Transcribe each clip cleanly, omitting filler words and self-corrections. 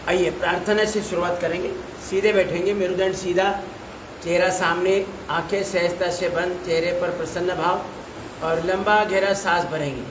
आइए प्रार्थना से शुरुआत करेंगे। सीधे बैठेंगे, मेरुदंड सीधा, चेहरा सामने, आंखें सहजता से बंद, चेहरे पर प्रसन्न भाव और लंबा गहरा सांस भरेंगे।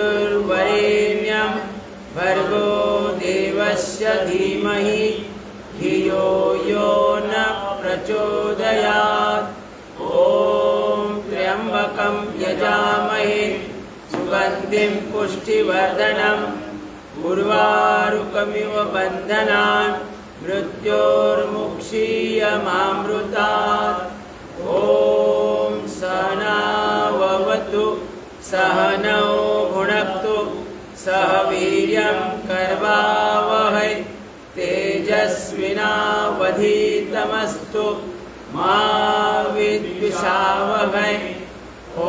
तत्सवितुर्वरेण्यं भर्गो देवस्य धीमहि धियो यो न प्रचोदयात्। ॐ त्र्यम्बकं यजामहे सुगन्धिं पुष्टिवर्धनम् उर्वारुकमिव बन्धनान् मृत्योर्मुक्षीयमामृतात्। ॐ सहनाववतु सहनौ भुनक्तु सह वीर्यं करवावहै तेजस्विनावधीतमस्तु मा विद्विषावहै। ॐ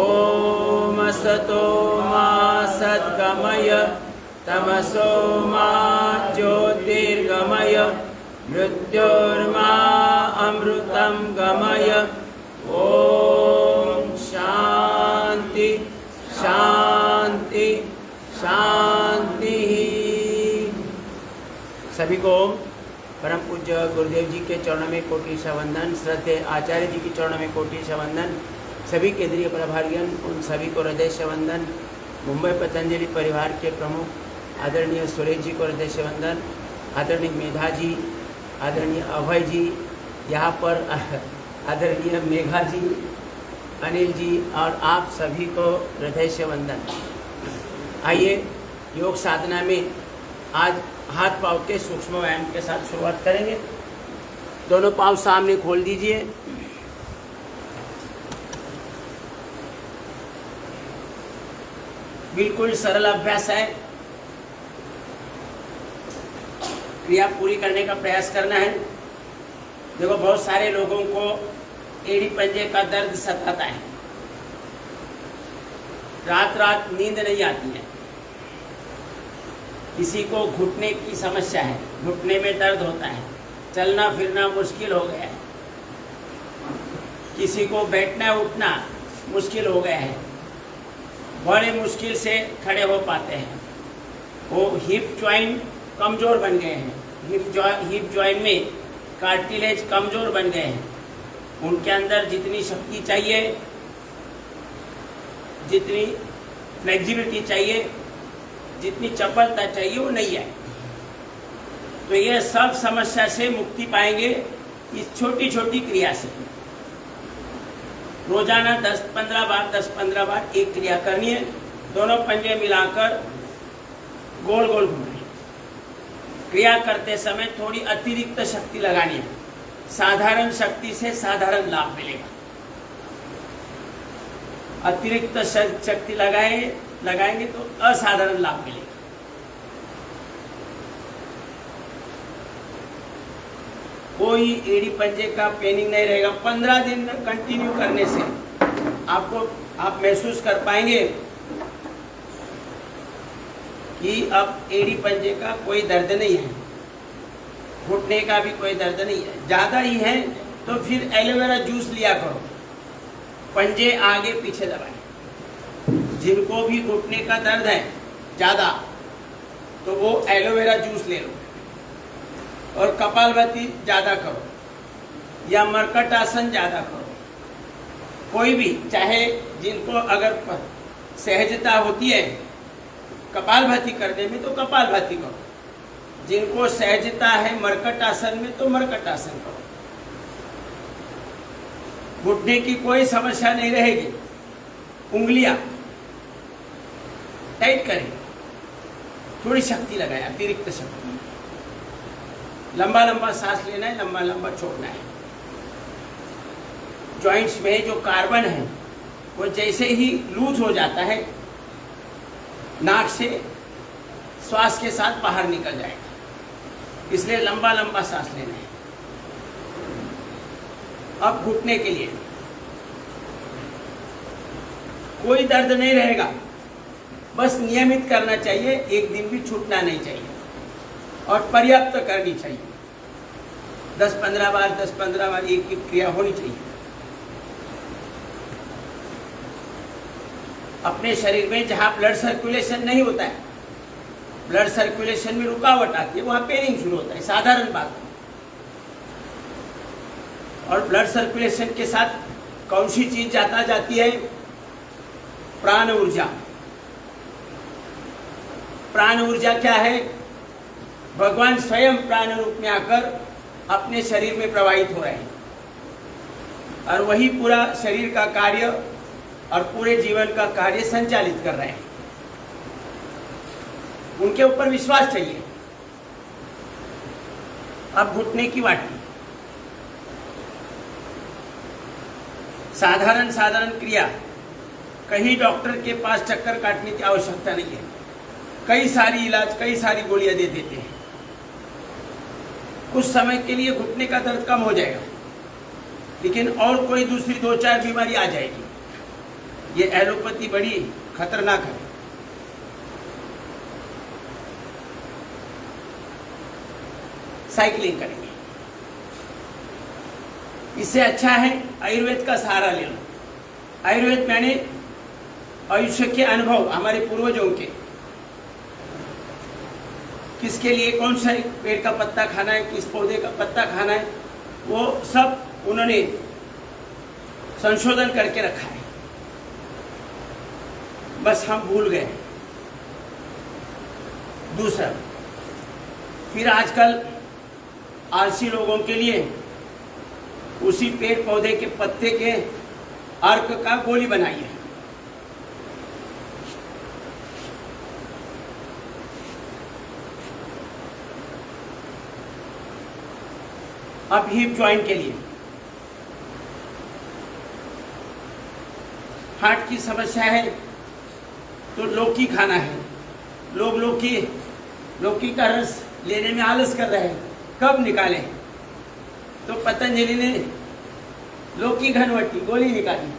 असतो मा सद्गमय तमसो मा ज्योतिर्गमय मृत्योर्मा अमृतं गमय। ॐ शांति शांति शांति। सभी को परम पूज्य गुरुदेव जी के चरणों में कोटि सा वंदन, श्रद्धेय आचार्य जी के चरणों में कोटि सा वंदन, सभी केंद्रीय प्रभारियन उन सभी को हृदय से वंदन। मुंबई पतंजलि परिवार के प्रमुख आदरणीय सुरेश जी को हृदय से वंदन, आदरणीय मेधा जी, आदरणीय अभय जी, यहाँ पर आदरणीय मेघा जी, अनिल जी और आप सभी को हृदय से वंदन। आइए योग साधना में आज हाथ पांव के सूक्ष्म व्यायाम के साथ शुरुआत करेंगे। दोनों पांव सामने खोल दीजिए। बिल्कुल सरल अभ्यास है, क्रिया पूरी करने का प्रयास करना है। देखो बहुत सारे लोगों को एड़ी पंजे का दर्द सताता है, रात रात नींद नहीं आती है। किसी को घुटने की समस्या है, घुटने में दर्द होता है, चलना फिरना मुश्किल हो गया है। किसी को बैठना उठना मुश्किल हो गया है, बड़े मुश्किल से खड़े हो पाते हैं। वो हिप जॉइंट कमज़ोर बन गए हैं, हिप जॉइंट में कार्टिलेज कमज़ोर बन गए हैं। उनके अंदर जितनी शक्ति चाहिए, जितनी फ्लेक्सिबिलिटी चाहिए, जितनी चपलता चाहिए वो नहीं है। तो ये सब समस्या से मुक्ति पाएंगे इस छोटी छोटी क्रिया से। रोजाना 10-15 बार एक क्रिया करनी है। दोनों पंजे मिलाकर गोल गोल घूमना है। क्रिया करते समय थोड़ी अतिरिक्त शक्ति लगानी है। साधारण शक्ति से साधारण लाभ मिलेगा। अतिरिक्त शक्ति लगाएंगे तो असाधारण लाभ मिलेगा। कोई एड़ी पंजे का पेनिंग नहीं रहेगा। 15 दिन कंटिन्यू करने से आप महसूस कर पाएंगे कि अब एड़ी पंजे का कोई दर्द नहीं है, घुटने का भी कोई दर्द नहीं है। ज़्यादा ही है तो फिर एलोवेरा जूस लिया करो, पंजे आगे पीछे दबाएं। जिनको भी घुटने का दर्द है ज़्यादा तो वो एलोवेरा जूस ले लो और कपालभाति ज़्यादा करो या मरकट आसन ज़्यादा करो। कोई भी, चाहे जिनको अगर सहजता होती है कपालभाति करने में तो कपालभाति करो, जिनको सहजता है मरकट आसन में तो मरकट आसन करो। घुटने की कोई समस्या नहीं रहेगी। उंगलियां टाइट करें, थोड़ी शक्ति लगाएं, अतिरिक्त शक्ति। लंबा लंबा सांस लेना है, लंबा लंबा छोड़ना है। जॉइंट्स में जो कार्बन है वो जैसे ही लूज हो जाता है, नाक से श्वास के साथ बाहर निकल जाएगा, इसलिए लंबा लंबा सांस लेना है। अब घुटने के लिए कोई दर्द नहीं रहेगा, बस नियमित करना चाहिए, एक दिन भी छूटना नहीं चाहिए और पर्याप्त करनी चाहिए। 10-15 बार एक क्रिया होनी चाहिए। अपने शरीर में जहां ब्लड सर्कुलेशन नहीं होता है, ब्लड सर्कुलेशन में रुकावट आती है, वहां पेनिंग शुरू होता है, साधारण बात है। और ब्लड सर्कुलेशन के साथ कौन सी चीज जाती है? प्राण ऊर्जा। प्राण ऊर्जा क्या है? भगवान स्वयं प्राण रूप में आकर अपने शरीर में प्रवाहित हो रहे हैं और वही पूरा शरीर का कार्य और पूरे जीवन का कार्य संचालित कर रहे हैं। उनके ऊपर विश्वास चाहिए। अब घुटने की वाटी, साधारण क्रिया, कहीं डॉक्टर के पास चक्कर काटने की आवश्यकता नहीं है। कई सारी इलाज, कई सारी गोलियां दे देते हैं। कुछ समय के लिए घुटने का दर्द कम हो जाएगा, लेकिन और कोई दूसरी 2-4 बीमारी आ जाएगी। ये एलोपैथी बड़ी खतरनाक है। साइकिलिंग करेंगे, इससे अच्छा है आयुर्वेद का सहारा ले लो। आयुर्वेद मैंने आयुष्य के अनुभव, हमारे पूर्वजों के, किसके लिए कौन सा पेड़ का पत्ता खाना है, किस पौधे का पत्ता खाना है, वो सब उन्होंने संशोधन करके रखा है, बस हम भूल गए। दूसरा, फिर आजकल आलसी लोगों के लिए उसी पेड़ पौधे के पत्ते के अर्क का गोली बनाई है। अब हिप जॉइंट के लिए, हार्ट की समस्या है तो लौकी खाना है। लोग लौकी का रस लेने में आलस कर रहे हैं, कब निकालें? तो पतंजलि ने लौकी घनवटी गोली निकाली,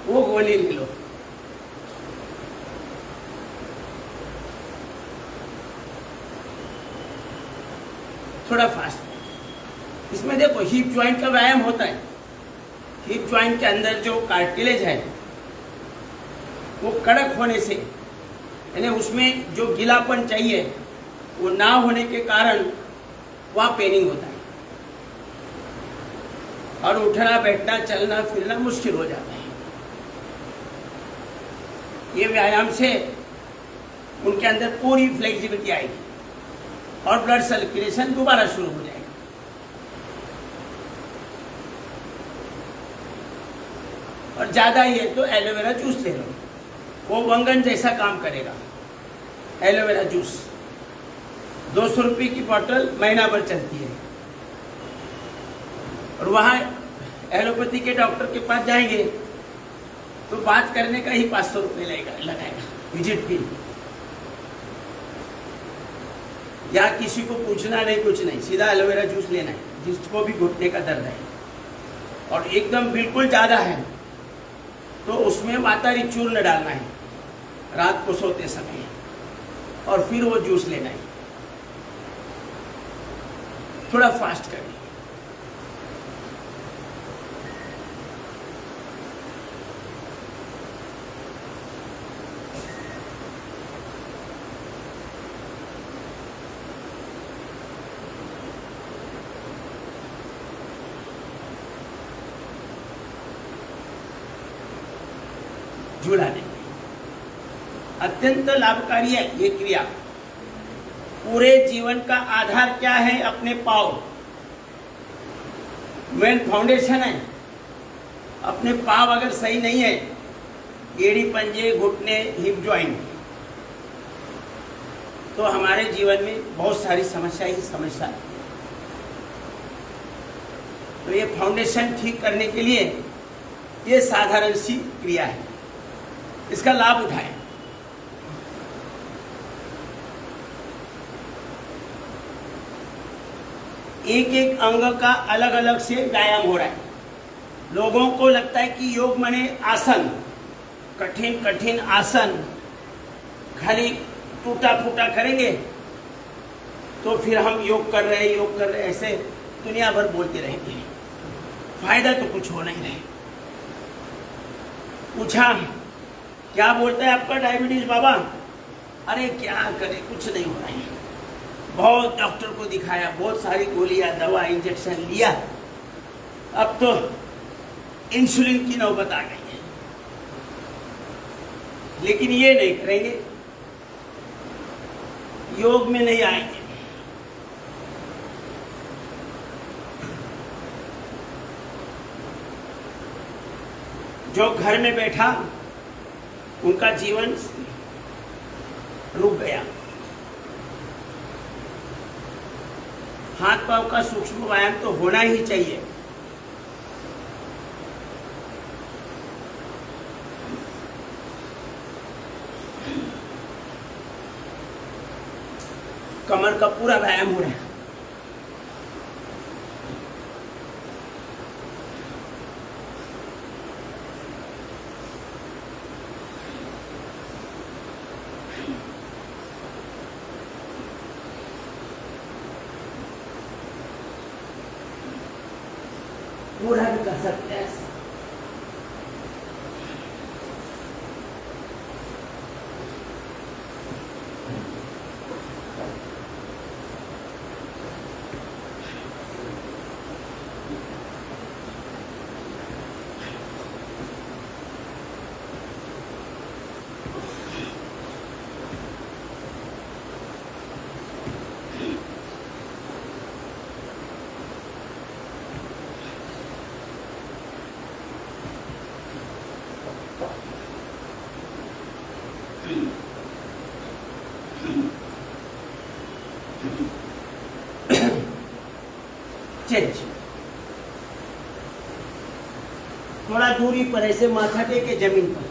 वो गोली ले लो। थोड़ा फास्ट। इसमें देखो हिप जॉइंट का व्यायाम होता है। हिप जॉइंट के अंदर जो कार्टिलेज है वो कड़क होने से, यानी उसमें जो गीलापन चाहिए वो ना होने के कारण वहाँ पेनिंग होता है और उठना बैठना चलना फिरना मुश्किल हो जाता है। ये व्यायाम से उनके अंदर पूरी फ्लेक्सिबिलिटी आएगी और ब्लड सर्कुलेशन दोबारा शुरू हो जाएगा। और ज़्यादा ही है तो एलोवेरा जूस ले लो, वो वंगन जैसा काम करेगा। एलोवेरा जूस 200 रुपये की बोतल महीना भर चलती है। और वहाँ एलोपैथी के डॉक्टर के पास जाएंगे तो बात करने का ही 500 रुपये लगाएगा विजिट फी। या किसी को पूछना नहीं, कुछ नहीं, सीधा एलोवेरा जूस लेना है जिसको भी घुटने का दर्द है। और एकदम बिल्कुल ज़्यादा है तो उसमें मातारी चूर्ण डालना है रात को सोते समय, और फिर वो जूस लेना है। थोड़ा फास्ट करिए। जुड़ा नहीं, अत्यंत लाभकारी है ये क्रिया। पूरे जीवन का आधार क्या है? अपने पाँव, मेन फाउंडेशन है। अपने पाँव अगर सही नहीं है, एड़ी पंजे घुटने हिप जॉइंट, तो हमारे जीवन में बहुत सारी समस्या ही समस्या है। तो ये फाउंडेशन ठीक करने के लिए ये साधारण सी क्रिया है, इसका लाभ उठाएं। एक एक अंग का अलग अलग से व्यायाम हो रहा है। लोगों को लगता है कि योग माने आसन, कठिन कठिन आसन, खाली टूटा फूटा करेंगे तो फिर हम योग कर रहे ऐसे दुनिया भर बोलते रहेंगे, फायदा तो कुछ हो नहीं रहे। पूछा क्या बोलता है आपका डायबिटीज बाबा? अरे क्या करे, कुछ नहीं हो रहा है। बहुत डॉक्टर को दिखाया, बहुत सारी गोलियां, दवा, इंजेक्शन लिया, अब तो इंसुलिन की नौबत आ गई है। लेकिन ये नहीं करेंगे, योग में नहीं आएंगे। जो घर में बैठा उनका जीवन रुक गया। हाथ पांव का सूक्ष्म व्यायाम तो होना ही चाहिए। कमर का पूरा व्यायाम हो रहा है। पूरा भी कर सकते हैं। चेंज। थोड़ा दूरी पर ऐसे माथा टेके जमीन पर,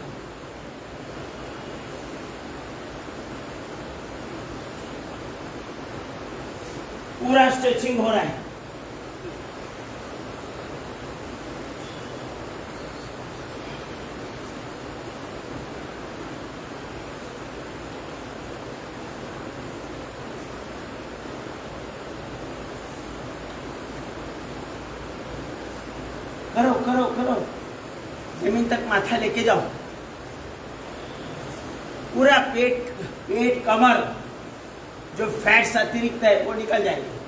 पूरा स्ट्रेचिंग हो रहा है। करो करो करो, जमीन तक माथा लेके जाओ। पूरा पेट कमर, जो फैट्स अतिरिक्त है वो निकल जाएगी।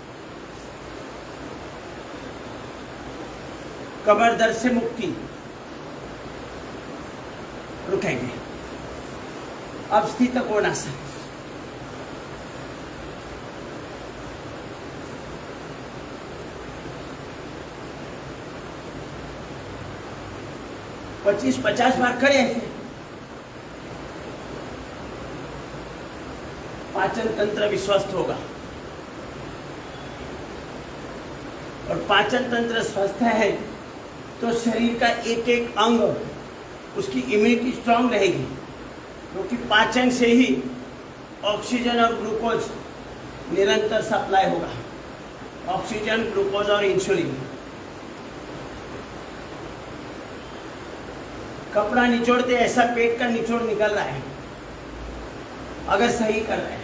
कमर दर्द से मुक्ति। रुकेंगे। अब स्थित कोणासन। पच्चीस 50 बार करें ऐसे। पाचन तंत्र भी स्वस्थ होगा, और पाचन तंत्र स्वस्थ है तो शरीर का एक एक अंग, उसकी इम्यूनिटी स्ट्रांग रहेगी, क्योंकि पाचन से ही ऑक्सीजन और ग्लूकोज निरंतर सप्लाई होगा। ऑक्सीजन, ग्लूकोज और इंसुलिन। कपड़ा निचोड़ते ऐसा पेट का निचोड़ निकल रहा है, अगर सही कर रहे हैं।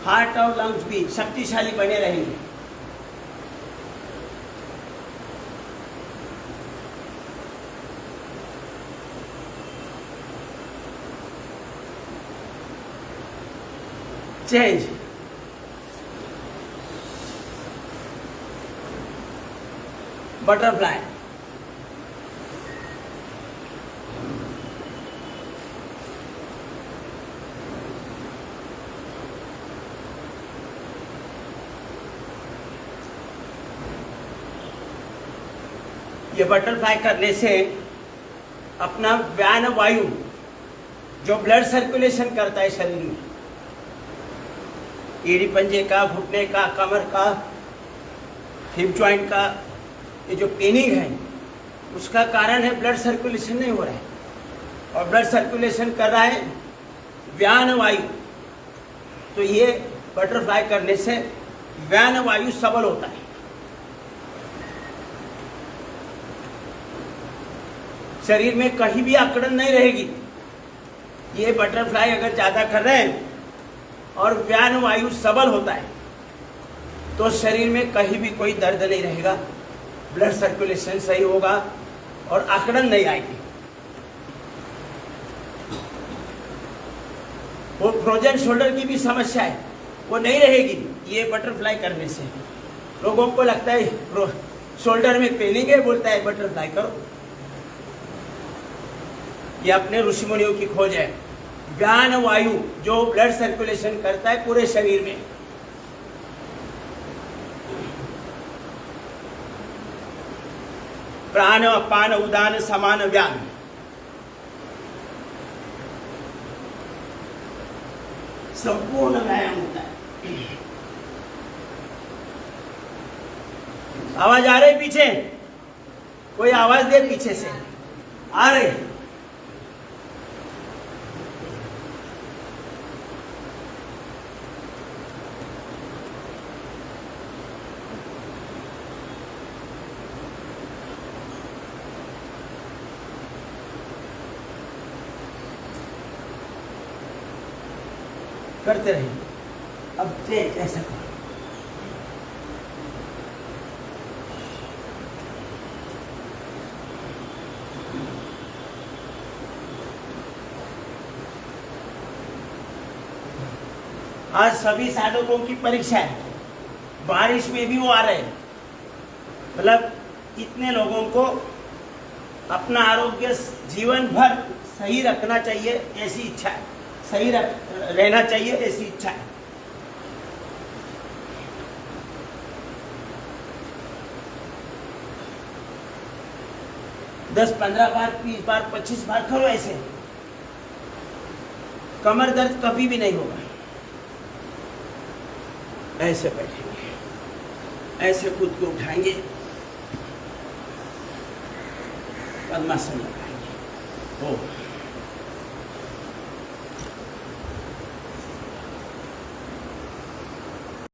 हार्ट और लंग्स भी शक्तिशाली बने रहेंगे। चेंज। बटरफ्लाई। ये बटरफ्लाई करने से अपना व्यान वायु जो ब्लड सर्कुलेशन करता है शरीर में, एड़ी पंजे का, घुटने का, कमर का, हिप जॉइंट का, ये जो पेनिंग है उसका कारण है ब्लड सर्कुलेशन नहीं हो रहा है। और ब्लड सर्कुलेशन कर रहा है व्यान वायु, तो ये बटरफ्लाई करने से व्यान वायु सबल होता है। शरीर में कहीं भी अकड़न नहीं रहेगी। ये बटरफ्लाई अगर ज़्यादा कर रहे हैं और व्यान वायु सबल होता है तो शरीर में कहीं भी कोई दर्द नहीं रहेगा, ब्लड सर्कुलेशन सही होगा और अकड़न नहीं आएगी। वो फ्रोजन शोल्डर की भी समस्या है, वो नहीं रहेगी ये बटरफ्लाई करने से। लोगों को लगता है शोल्डर में पेनिंग है, बोलता है बटरफ्लाई करो। ये अपने ऋषि मुनियों की खोज है। व्यान वायु जो ब्लड सर्कुलेशन करता है पूरे शरीर में, प्राण अपान उदान समान व्यान, संपूर्ण व्यायाम होता है। आवाज आ रही पीछे? कोई आवाज दे पीछे से। आ रहे? करते रहिए। अब ऐसा करो। आज सभी साधकों की परीक्षा है, बारिश में भी वो आ रहे हैं। मतलब इतने लोगों को अपना आरोग्य जीवन भर सही रखना चाहिए ऐसी इच्छा है, सही रहना चाहिए ऐसी इच्छा है। दस 15 बार, 20 बार, 25 बार करो ऐसे। कमर दर्द कभी भी नहीं होगा। ऐसे बैठेंगे, ऐसे खुद को उठाएंगे, पद्मासन लगाएंगे। ओ